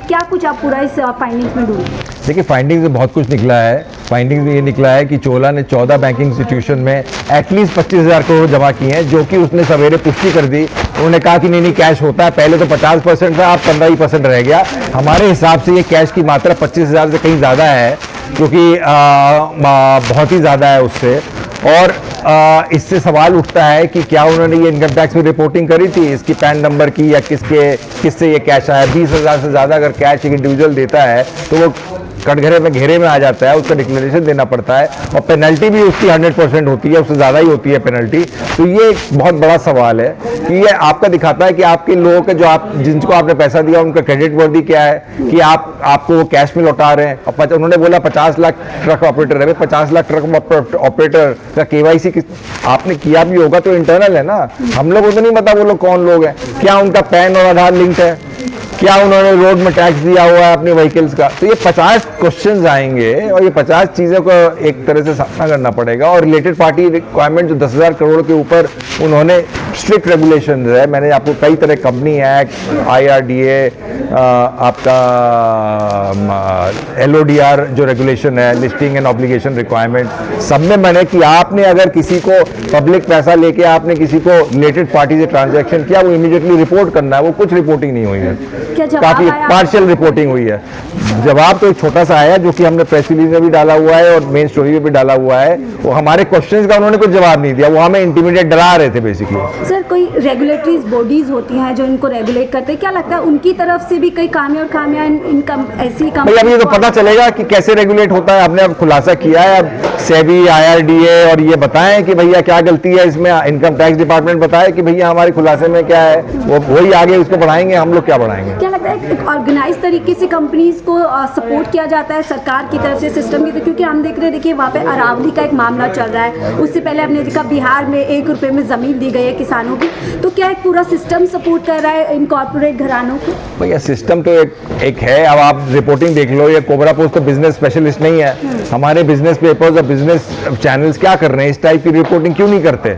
क्या कुछ आप पूरा इस फाइंडिंग्स में ढूंढे? देखिए, फाइंडिंग्स में बहुत कुछ निकला है। फाइंडिंग्स में ये निकला है कि चोला ने 14 बैंकिंग इंस्टीट्यूशन में एटलीस्ट 25,000 करोड़ जमा किए हैं, जो कि उसने सवेरे पुष्टि कर दी। उन्होंने कहा कि नहीं कैश होता है, पहले तो 50% था, अब 15% रह गया। हमारे हिसाब से ये कैश की मात्रा 25,000 से कहीं ज़्यादा है, क्योंकि बहुत ही ज़्यादा है उससे। और इससे सवाल उठता है कि क्या उन्होंने ये इनकम टैक्स में रिपोर्टिंग करी थी, इसकी पैन नंबर की, या किससे ये कैश आया। 20,000 से ज़्यादा अगर कैश एक इंडिविजुअल देता है तो वो कटघरे में घेरे में आ जाता है, उसका डिक्लेरेशन देना पड़ता है, और पेनल्टी भी उसकी 100% होती है, उससे ज़्यादा ही होती है पेनल्टी। तो ये एक बहुत बड़ा सवाल है कि ये आपका दिखाता है कि आपके लोगों के जिनको आपने पैसा दिया उनका क्रेडिट वर्दी क्या है, कि आपको वो कैश में लौटा रहे हैं। और उन्होंने बोला 50 लाख ट्रक ऑपरेटर है, 50 लाख ट्रक ऑपरेटर का KYC आपने किया भी होगा तो इंटरनल है ना, हम लोग को तो नहीं पता वो लोग कौन लोग हैं, क्या उनका पैन और आधार लिंक्ड है, क्या उन्होंने रोड में टैक्स दिया हुआ है अपने व्हीकल्स का। तो ये 50 क्वेश्चंस आएंगे और ये 50 चीज़ों को एक तरह से सामना करना पड़ेगा। और रिलेटेड पार्टी रिक्वायरमेंट जो 10,000 करोड़ के ऊपर उन्होंने स्ट्रिक्ट रेगुलेशन है, मैंने आपको कई तरह कंपनी एक्ट, IRDA, आपका LODR जो रेगुलेशन है, लिस्टिंग एंड ऑब्लिगेशन रिक्वायरमेंट, सब में मैंने कि आपने अगर किसी को पब्लिक पैसा लेके आपने किसी को रिलेटेड पार्टी से ट्रांजैक्शन किया, वो इमीडिएटली रिपोर्ट करना है। वो कुछ रिपोर्टिंग नहीं हुई है, काफी पार्शियल रिपोर्टिंग हुई है। जवाब तो एक छोटा सा आया जो कि हमने प्रेस रिलीज में भी डाला हुआ है और मेन स्टोरी में भी डाला हुआ है। वो हमारे क्वेश्चंस का उन्होंने कुछ जवाब नहीं दिया, वो हमें इंटिमिडेट डरा रहे थे बेसिकली। सर, कोई रेगुलेटरी बॉडीज होती हैं जो इनको रेगुलेट करते हैं, क्या लगता है उनकी तरफ से भी कई खामियां इनकम ऐसी भाई अब ये तो पता चलेगा कि कैसे रेगुलेट होता है। आपने अब खुलासा किया है, अब सेबी, IRDA और ये बताएं कि भैया क्या गलती है इसमें, इनकम टैक्स डिपार्टमेंट बताए कि भैया हमारे खुलासे में क्या है, वही आगे उसको बढ़ाएंगे, हम लोग क्या बढ़ाएंगे। क्या लगता है एक ऑर्गेनाइज तरीके से कंपनीज को सपोर्ट किया जाता है सरकार की तरफ से, सिस्टम की तरफ, क्योंकि हम देख रहे हैं, देखिए वहाँ पे अरावली का एक मामला चल रहा है, उससे पहले हमने देखा बिहार में 1 रुपए में जमीन दी गई है किसानों की। तो क्या एक पूरा सिस्टम सपोर्ट कर रहा है इन कॉर्पोरेट घरानों को? भैया सिस्टम तो एक है। अब आप रिपोर्टिंग देख लो, ये कोबरा पोस्ट तो बिजनेस स्पेशलिस्ट नहीं है। हमारे बिजनेस पेपर्स और बिजनेस चैनल्स क्या कर रहे हैं, इस टाइप की रिपोर्टिंग क्यों नहीं करते।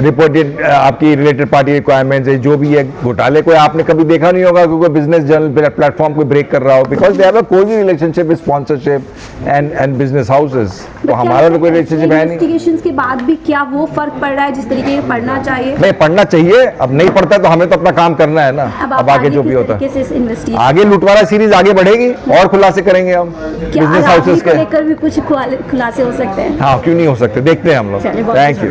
रिपोर्टेड आपकी रिलेटेड पार्टी रिक्वायरमेंट्स है, जो भी है घोटाले को आपने कभी देखा नहीं होगा क्योंकि बिजनेस जर्नल प्लेटफॉर्म को ब्रेक कर रहा हो, because they have a cozy relationship with sponsorship and business houses. तो हमारा तो कोई रिलेशनशिप है नहीं। इन्वेस्टिगेशंस के बाद भी क्या वो फर्क पड़ रहा है जिस तरीके से पढ़ना चाहिए? नहीं, पढ़ना चाहिए। अब नहीं पढ़ता तो हमें तो अपना काम करना है ना। अब आगे जो भी होता है, आगे लुटवारा सीरीज आगे बढ़ेगी और खुलासे करेंगे हम बिजनेस हाउसेस के। लेकर भी कुछ खुलासे हो सकते हैं। हाँ, क्यों नहीं हो सकते, देखते हैं हम लोग। Thank you.